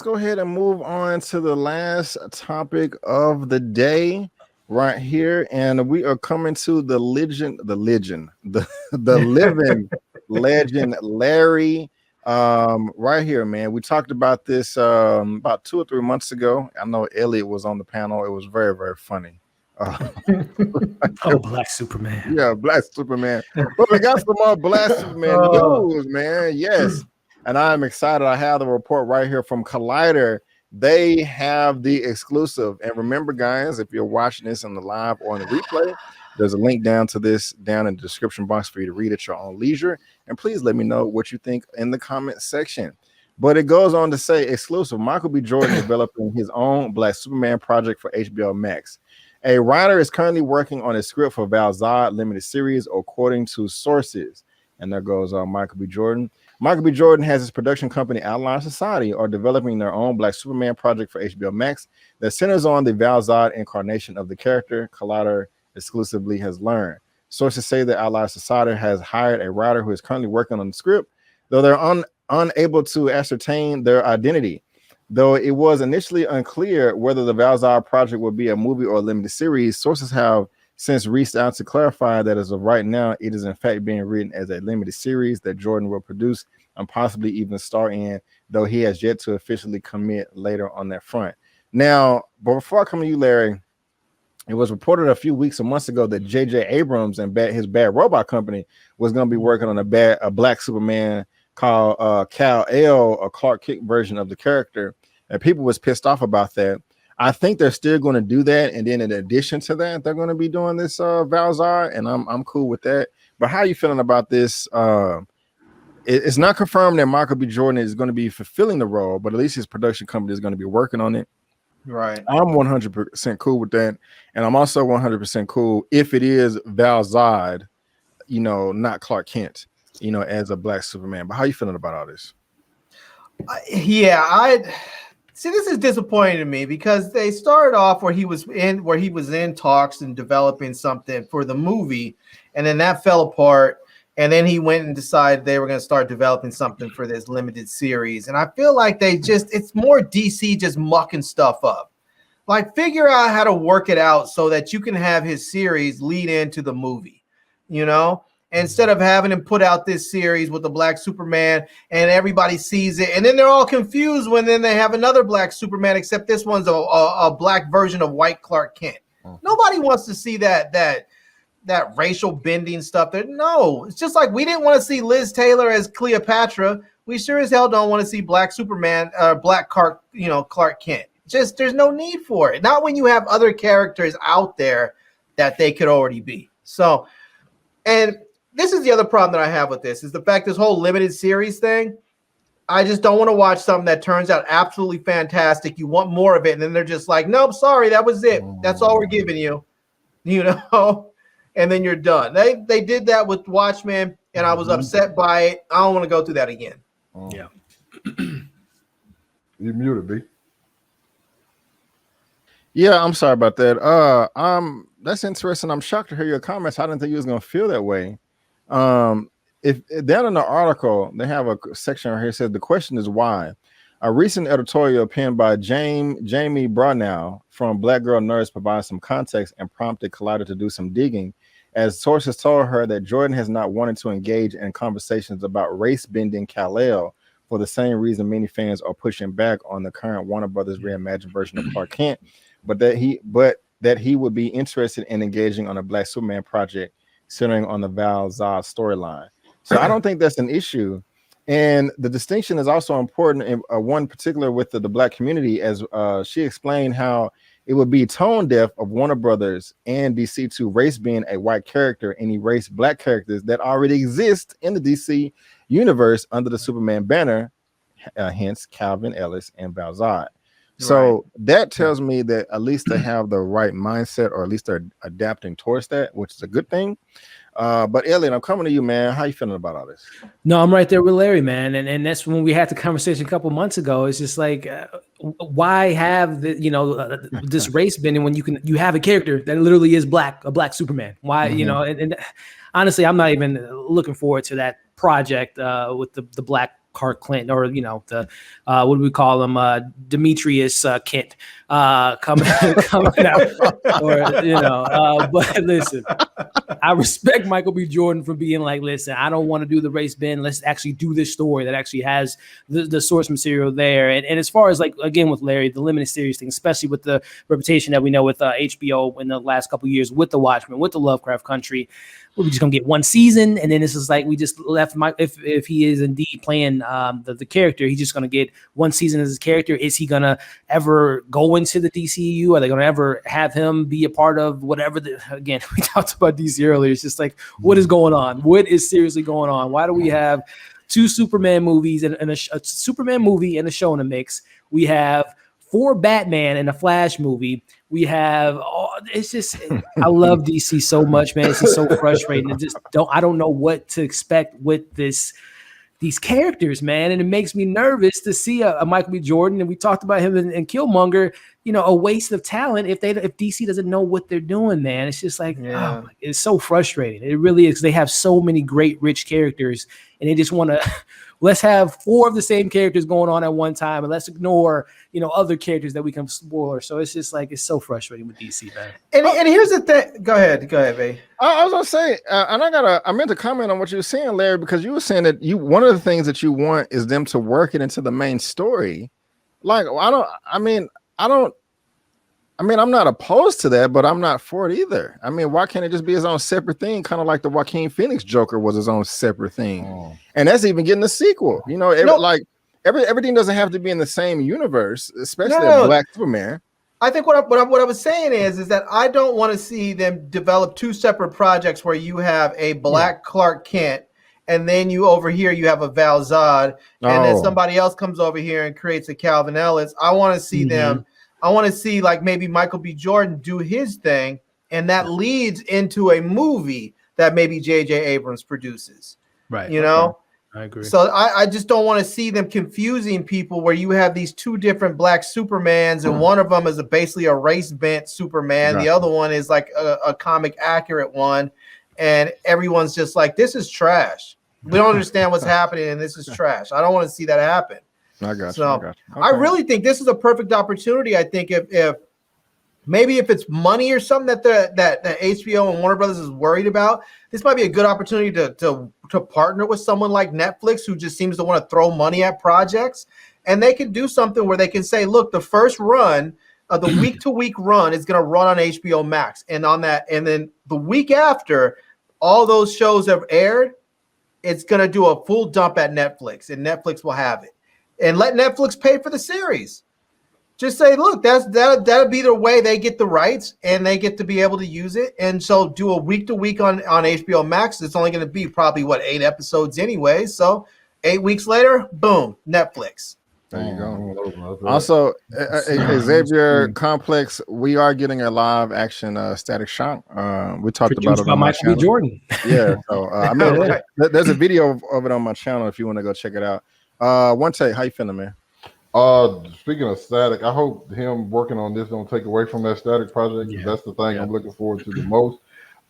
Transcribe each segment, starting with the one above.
let's go ahead and move on to the last topic of the day right here. And we are coming to the living legend, Larry. Right here, man. We talked about this about 2 or 3 months ago. I know Elliot was on the panel. It was very, very funny. Black Superman. Yeah, Black Superman. But we got some more Black Superman news, man. Yes. And I'm excited. I have the report right here from Collider. They have the exclusive. And remember, guys, if you're watching this on the live or on the replay, there's a link down to this down in the description box for you to read at your own leisure. And please let me know what you think in the comment section. But it goes on to say exclusive. Michael B. Jordan developing his own Black Superman project for HBO Max. A writer is currently working on a script for Val-Zod limited series, according to sources. And there goes Michael B. Jordan. Michael B. Jordan has his production company, Outline Society, are developing their own Black Superman project for HBO Max that centers on the Val-Zod incarnation of the character, Collider exclusively has learned. Sources say that Outline Society has hired a writer who is currently working on the script, though they're unable to ascertain their identity. Though it was initially unclear whether the Val-Zod project would be a movie or a limited series, sources have since reached out to clarify that as of right now, it is in fact being written as a limited series that Jordan will produce and possibly even star in, though he has yet to officially commit later on that front. Now, but before I come to you, Larry, it was reported a few weeks or months ago that J.J. Abrams and his Bad Robot Company was going to be working on a Black Superman called Kal-El, a Clark Kent version of the character, and people was pissed off about that. I think they're still going to do that, and then in addition to that, they're going to be doing this Val-Zod, and I'm cool with that. But how are you feeling about this? It's not confirmed that Michael B. Jordan is going to be fulfilling the role, but at least his production company is going to be working on it. Right. I'm 100% cool with that, and I'm also 100% cool if it is Val-Zod, not Clark Kent, as a Black Superman. But how are you feeling about all this? See, this is disappointing to me because they started off where he was in talks and developing something for the movie, and then that fell apart. And then he went and decided they were going to start developing something for this limited series. And I feel like it's more DC just mucking stuff up. Like, figure out how to work it out so that you can have his series lead into the movie, instead of having him put out this series with the Black Superman and everybody sees it. And then they're all confused when then they have another Black Superman, except this one's a Black version of white Clark Kent. Nobody wants to see that racial bending stuff. No, it's just like we didn't want to see Liz Taylor as Cleopatra. We sure as hell don't want to see Black Superman, Black Clark Kent. Just there's no need for it. Not when you have other characters out there that they could already be. So, and this is the other problem that I have with this is the fact this whole limited series thing. I just don't want to watch something that turns out absolutely fantastic. You want more of it, and then they're just like, nope, sorry, that was it. That's all we're giving you. And then you're done. They did that with Watchmen, and I was upset by it. I don't want to go through that again. Yeah. You muted, B. Yeah, I'm sorry about that. That's interesting. I'm shocked to hear your comments. I didn't think you was gonna feel that way. If down in the article, they have a section right here that says the question is why. A recent editorial penned by Jamie Brunnow from Black Girl Nurse provides some context and prompted Collider to do some digging, as sources told her that Jordan has not wanted to engage in conversations about race-bending Kal-El for the same reason many fans are pushing back on the current Warner Brothers reimagined version of Clark Kent, but that he would be interested in engaging on a Black Superman project centering on the Val-Zod storyline. So I don't think that's an issue. And the distinction is also important in one particular with the Black community, as she explained how it would be tone deaf of Warner Brothers and DC to race being a white character and erase Black characters that already exist in the DC universe under the Superman banner, hence Calvin Ellis and Val-Zod. So that tells me that at least they have the right mindset, or at least they're adapting towards that, which is a good thing. But Elliot, I'm coming to you, man. How you feeling about all this? No, I'm right there with Larry, man. And that's when we had the conversation a couple months ago. It's just like, why have this race bending when you have a character that literally is Black, a Black Superman? Why, and honestly, I'm not even looking forward to that project with the Black Clark Clint, or the what do we call him, Demetrius Kent coming out, or but listen, I respect Michael B. Jordan for being like, listen, I don't want to do the race bin. Let's actually do this story that actually has the source material there. And as far as like, again, with Larry, the limited series thing, especially with the reputation that we know with HBO in the last couple of years with The Watchmen, with the Lovecraft Country, we're just gonna get one season, and then this is like we just left Mike. If he is indeed playing the character, he's just gonna get one season as his character. Is he gonna ever go into the DCU? Are they gonna ever have him be a part of whatever? Again, we talked about DC earlier. It's just like, what is going on? What is seriously going on? Why do we have two Superman movies and a Superman movie and a show in the mix? We have 4 Batman and a Flash movie. We have it's just I love DC so much, man. It's just so frustrating. I don't know what to expect with these characters, man. And it makes me nervous to see a Michael B. Jordan, and we talked about him in Killmonger, a waste of talent if DC doesn't know what they're doing, man. It's just like, it's so frustrating. It really is. They have so many great, rich characters, and they just want to let's have 4 of the same characters going on at one time, and let's ignore, other characters that we can spoil. So it's just like, it's so frustrating with DC, man. And here's the thing. Go ahead, babe. I was gonna say, and I meant to comment on what you were saying, Larry, because you were saying that one of the things that you want is them to work it into the main story. Like, I'm not opposed to that, but I'm not for it either. I mean, why can't it just be his own separate thing? Kind of like the Joaquin Phoenix Joker was his own separate thing. And that's even getting a sequel. Everything doesn't have to be in the same universe, especially Black Superman. I think what I was saying is that I don't want to see them develop 2 separate projects where you have a Black Clark Kent, and then you over here you have a Val-Zod, and then somebody else comes over here and creates a Calvin Ellis. I want to see them. I want to see like maybe Michael B. Jordan do his thing, and that leads into a movie that maybe J.J. Abrams produces. Right. I agree. So I just don't want to see them confusing people where you have these 2 different Black Supermans, and one of them is basically a race-bent Superman. The other one is like a comic accurate one, and everyone's just like, this is trash. We don't understand what's happening, and this is trash. I don't want to see that happen. I got you. So Okay. I really think this is a perfect opportunity. I think if it's money or something that HBO and Warner Brothers is worried about, this might be a good opportunity to partner with someone like Netflix, who just seems to want to throw money at projects, and they can do something where they can say, look, the first run, the week-to-week run is going to run on HBO Max, and then the week after all those shows have aired, it's going to do a full dump at Netflix, and Netflix will have it. And let Netflix pay for the series. Just say, look, that'll be the way they get the rights, and they get to be able to use it. And so do a week to week on HBO Max. It's only going to be probably 8 episodes anyway. So 8 weeks later, boom, Netflix. There you go. Also, Xavier Complex, we are getting a live action Static Shock. We talked about it on my channel. Jordan. Yeah. So there's a video of it on my channel if you want to go check it out. One take, how you feeling, man? Speaking of Static, I hope him working on this don't take away from that Static project. Yeah. That's the thing I'm looking forward to the most.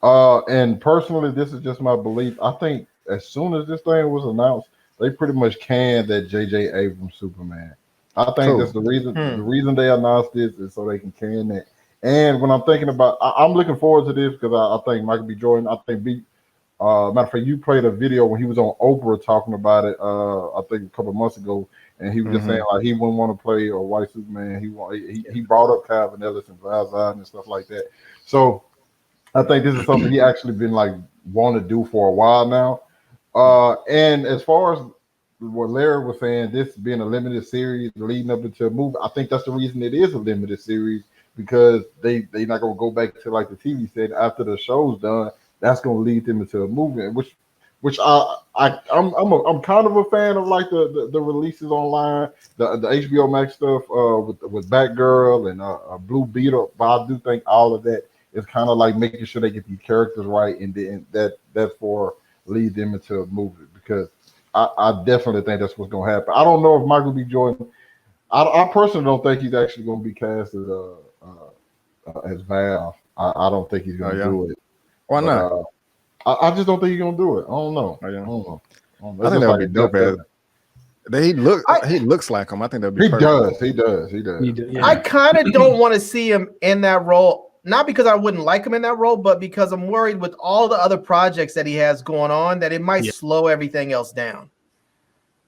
And personally, this is just my belief. I think as soon as this thing was announced, they pretty much canned that J.J. Abrams Superman. I think that's the reason. The reason they announced this is so they can can that. And when I'm thinking about, I'm looking forward to this because I think Michael B. Jordan. I think matter of fact, you played a video when he was on Oprah talking about it. I think a couple of months ago, and he was just saying like he wouldn't want to play a white Superman. He brought up Calvin Ellis and Val-Zod and stuff like that. So I think this is something he actually been like wanting to do for a while now. And as far as what Larry was saying, this being a limited series leading up into a movie, I think that's the reason it is a limited series, because they not gonna go back to like the TV said after the show's done. That's gonna lead them into a movie, which I'm kind of a fan of, like the releases online, the HBO Max stuff with Batgirl and Blue Beetle. But I do think all of that is kind of like making sure they get these characters right, and then that's for lead them into a movie, because I definitely think that's what's gonna happen. I don't know if Michael B. Jordan. I personally don't think he's actually gonna be cast as Val. I don't think he's gonna do it. Why not? I just don't think he's gonna do it. I don't know. I think that would be dope. He looks like him. I think that'd be perfect. He does. Yeah. I kind of don't want to see him in that role, not because I wouldn't like him in that role, but because I'm worried with all the other projects that he has going on that it might slow everything else down.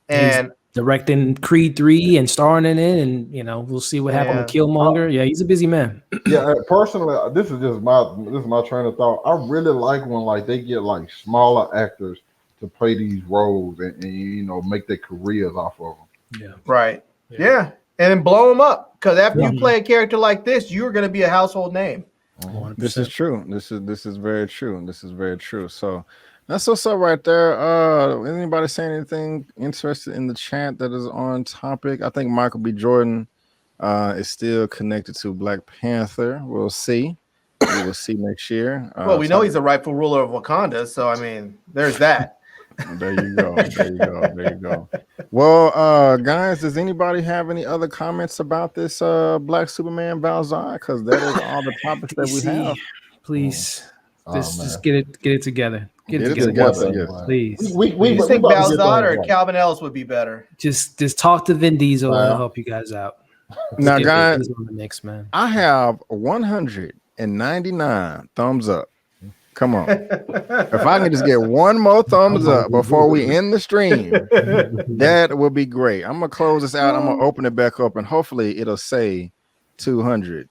And he's directing Creed 3 and starring in it, and we'll see what happened with Killmonger. Yeah, he's a busy man. Yeah, personally, this is my train of thought. I really like when they get smaller actors to play these roles and make their careers off of them. Yeah. Right. Yeah. And then blow them up, because after you play a character like this, you're going to be a household name. 100%. This is true. This is very true. This is very true. So that's what's up right there. Anybody saying anything interested in the chat that is on topic? I think Michael B. Jordan is still connected to Black Panther. We'll see. We will see next year. Well, we know he's the rightful ruler of Wakanda, so I mean, there's that. There you go. There you go. Well, guys, does anybody have any other comments about this Black Superman Val-Zod? Because that is all the topics that we have. Please, just get it together. Get it together. Yes. Please. We think Val-Zod or Calvin Ellis would be better. Just talk to Vin Diesel and I'll help you guys out. Now, guys, on the mix, man. I have 199 thumbs up. Come on. If I can just get one more thumbs up before we end the stream, that will be great. I'm going to close this out. I'm going to open it back up, and hopefully it'll say 200.